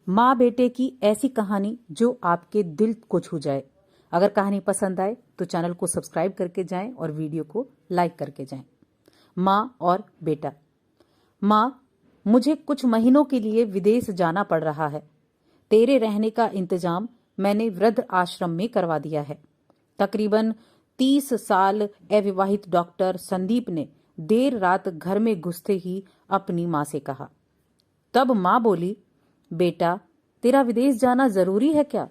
माँ बेटे की ऐसी कहानी जो आपके दिल को छू जाए। अगर कहानी पसंद आए तो चैनल को सब्सक्राइब करके जाएं और वीडियो को लाइक करके जाएं। माँ और बेटा। माँ, मुझे कुछ महीनों के लिए विदेश जाना पड़ रहा है। तेरे रहने का इंतजाम मैंने वृद्ध आश्रम में करवा दिया है। तकरीबन 30 साल अविवाहित डॉक्टर संदीप ने देर रात घर में घुसते ही अपनी माँ से कहा। तब माँ बोली, बेटा, तेरा विदेश जाना जरूरी है क्या?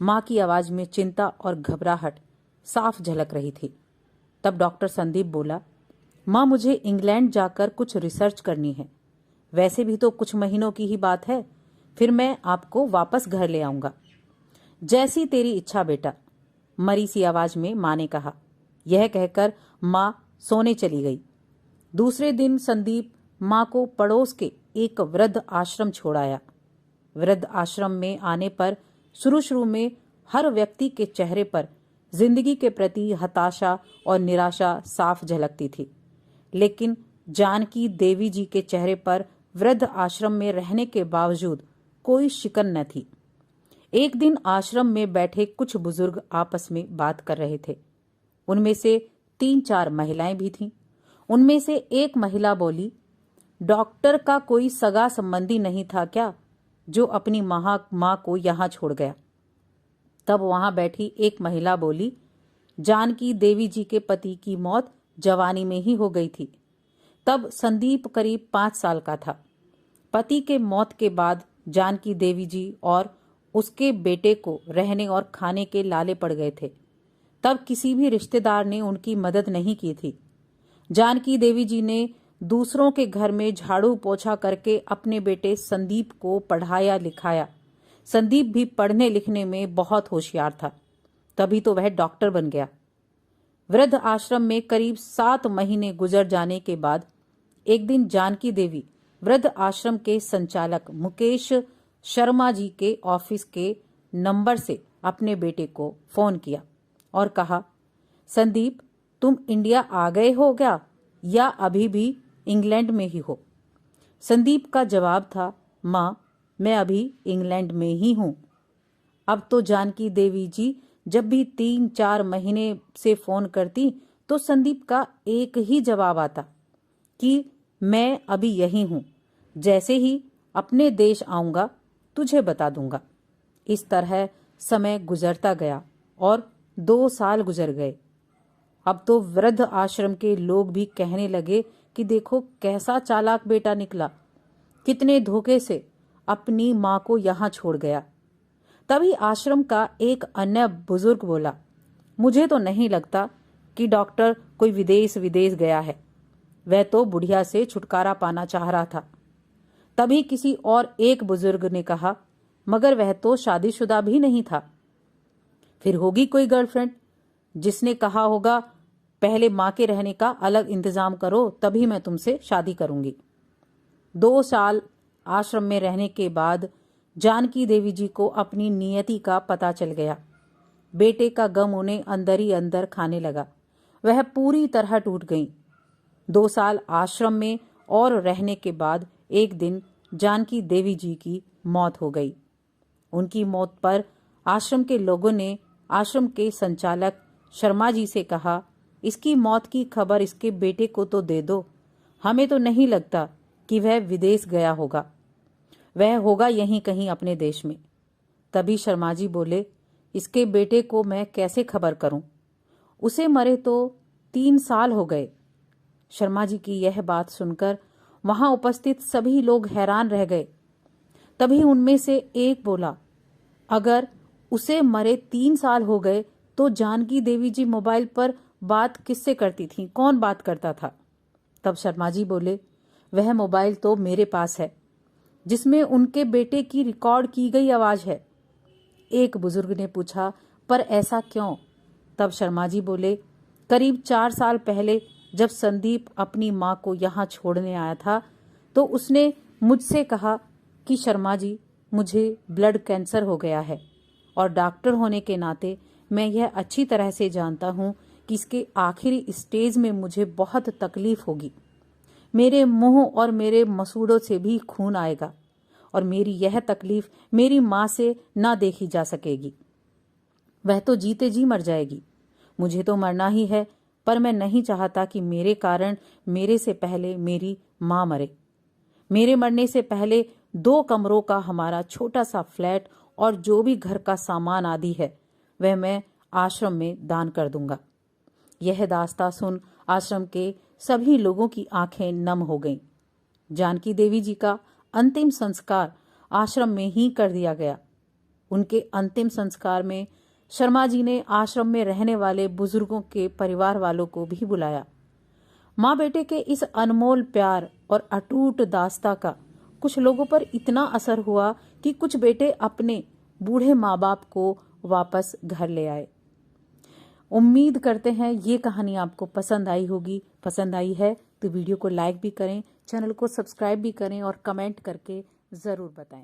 माँ की आवाज में चिंता और घबराहट साफ झलक रही थी। तब डॉक्टर संदीप बोला, माँ, मुझे इंग्लैंड जाकर कुछ रिसर्च करनी है। वैसे भी तो कुछ महीनों की ही बात है, फिर मैं आपको वापस घर ले आऊंगा। जैसी तेरी इच्छा बेटा, मरी सी आवाज में माँ ने कहा। यह कहकर माँ सोने चली गई। दूसरे दिन संदीप माँ को पड़ोस के एक वृद्ध आश्रम छोड़ आया। वृद्ध आश्रम में आने पर शुरू में हर व्यक्ति के चेहरे पर जिंदगी के प्रति हताशा और निराशा साफ झलकती थी, लेकिन जानकी देवी जी के चेहरे पर वृद्ध आश्रम में रहने के बावजूद कोई शिकन न थी। एक दिन आश्रम में बैठे कुछ बुजुर्ग आपस में बात कर रहे थे। उनमें से 3-4 महिलाएं भी थीं। उनमें से एक महिला बोली, डॉक्टर का कोई सगा संबंधी नहीं था क्या जो अपनी माँ को यहाँ छोड़ गया? तब वहां बैठी एक महिला बोली, जानकी देवी जी के पति की मौत जवानी में ही हो गई थी। तब संदीप करीब 5 साल का था। पति के मौत के बाद जानकी देवी जी और उसके बेटे को रहने और खाने के लाले पड़ गए थे। तब किसी भी रिश्तेदार ने उनकी मदद नहीं की थी। जानकी देवी जी ने दूसरों के घर में झाड़ू पोछा करके अपने बेटे संदीप को पढ़ाया लिखाया। संदीप भी पढ़ने लिखने में बहुत होशियार था, तभी तो वह डॉक्टर बन गया। वृद्ध आश्रम में करीब 7 महीने गुजर जाने के बाद एक दिन जानकी देवी वृद्ध आश्रम के संचालक मुकेश शर्मा जी के ऑफिस के नंबर से अपने बेटे को फोन किया और कहा, संदीप, तुम इंडिया आ गए हो क्या या अभी भी इंग्लैंड में ही हो? संदीप का जवाब था, माँ, मैं अभी इंग्लैंड में ही हूं। अब तो जानकी देवी जी जब भी 3-4 महीने से फोन करती तो संदीप का एक ही जवाब आता कि मैं अभी यहीं हूं, जैसे ही अपने देश आऊंगा तुझे बता दूंगा। इस तरह समय गुजरता गया और 2 साल गुजर गए। अब तो वृद्ध आश्रम के लोग भी कहने लगे कि देखो कैसा चालाक बेटा निकला, कितने धोखे से अपनी माँ को यहाँ छोड़ गया। तभी आश्रम का एक अन्य बुजुर्ग बोला, मुझे तो नहीं लगता कि डॉक्टर कोई विदेश गया है। वह तो बुढ़िया से छुटकारा पाना चाह रहा था। तभी किसी और एक बुजुर्ग ने कहा, मगर वह तो शादीशुदा भी नहीं था। फिर होगी कोई गर्लफ्रेंड जिसने कहा होगा, पहले माँ के रहने का अलग इंतजाम करो, तभी मैं तुमसे शादी करूंगी। 2 साल आश्रम में रहने के बाद जानकी देवी जी को अपनी नियति का पता चल गया। बेटे का गम उन्हें अंदर ही अंदर खाने लगा। वह पूरी तरह टूट गईं। 2 साल आश्रम में और रहने के बाद एक दिन जानकी देवी जी की मौत हो गई। उनकी मौत पर आश्रम के लोगों ने आश्रम के संचालक शर्मा जी से कहा, इसकी मौत की खबर इसके बेटे को तो दे दो। हमें तो नहीं लगता कि वह विदेश गया होगा, वह होगा यहीं कहीं अपने देश में। तभी शर्मा जी बोले, इसके बेटे को मैं कैसे खबर करूं? उसे मरे तो 3 साल हो गए। शर्मा जी की यह बात सुनकर वहां उपस्थित सभी लोग हैरान रह गए। तभी उनमें से एक बोला, अगर उसे मरे 3 साल हो गए तो जानकी देवी जी मोबाइल पर बात किससे करती थी? कौन बात करता था? तब शर्मा जी बोले, वह मोबाइल तो मेरे पास है जिसमें उनके बेटे की रिकॉर्ड की गई आवाज है। एक बुजुर्ग ने पूछा, पर ऐसा क्यों? तब शर्मा जी बोले, करीब 4 साल पहले जब संदीप अपनी माँ को यहाँ छोड़ने आया था तो उसने मुझसे कहा कि शर्मा जी, मुझे ब्लड कैंसर हो गया है और डॉक्टर होने के नाते मैं यह अच्छी तरह से जानता हूँ कि इसके आखिरी स्टेज में मुझे बहुत तकलीफ होगी। मेरे मुंह और मेरे मसूड़ों से भी खून आएगा और मेरी यह तकलीफ मेरी माँ से ना देखी जा सकेगी। वह तो जीते जी मर जाएगी। मुझे तो मरना ही है, पर मैं नहीं चाहता कि मेरे कारण मेरे से पहले मेरी माँ मरे। मेरे मरने से पहले 2 कमरों का हमारा छोटा सा फ्लैट और जो भी घर का सामान आदि है वह मैं आश्रम में दान कर दूंगा। यह दास्तां सुन आश्रम के सभी लोगों की आंखें नम हो गईं। जानकी देवी जी का अंतिम संस्कार आश्रम में ही कर दिया गया। उनके अंतिम संस्कार में शर्मा जी ने आश्रम में रहने वाले बुजुर्गों के परिवार वालों को भी बुलाया। माँ बेटे के इस अनमोल प्यार और अटूट दास्तां का कुछ लोगों पर इतना असर हुआ कि कुछ बेटे अपने बूढ़े माँ बाप को वापस घर ले आए। उम्मीद करते हैं ये कहानी आपको पसंद आई होगी। पसंद आई है तो वीडियो को लाइक भी करें, चैनल को सब्सक्राइब भी करें और कमेंट करके ज़रूर बताएं।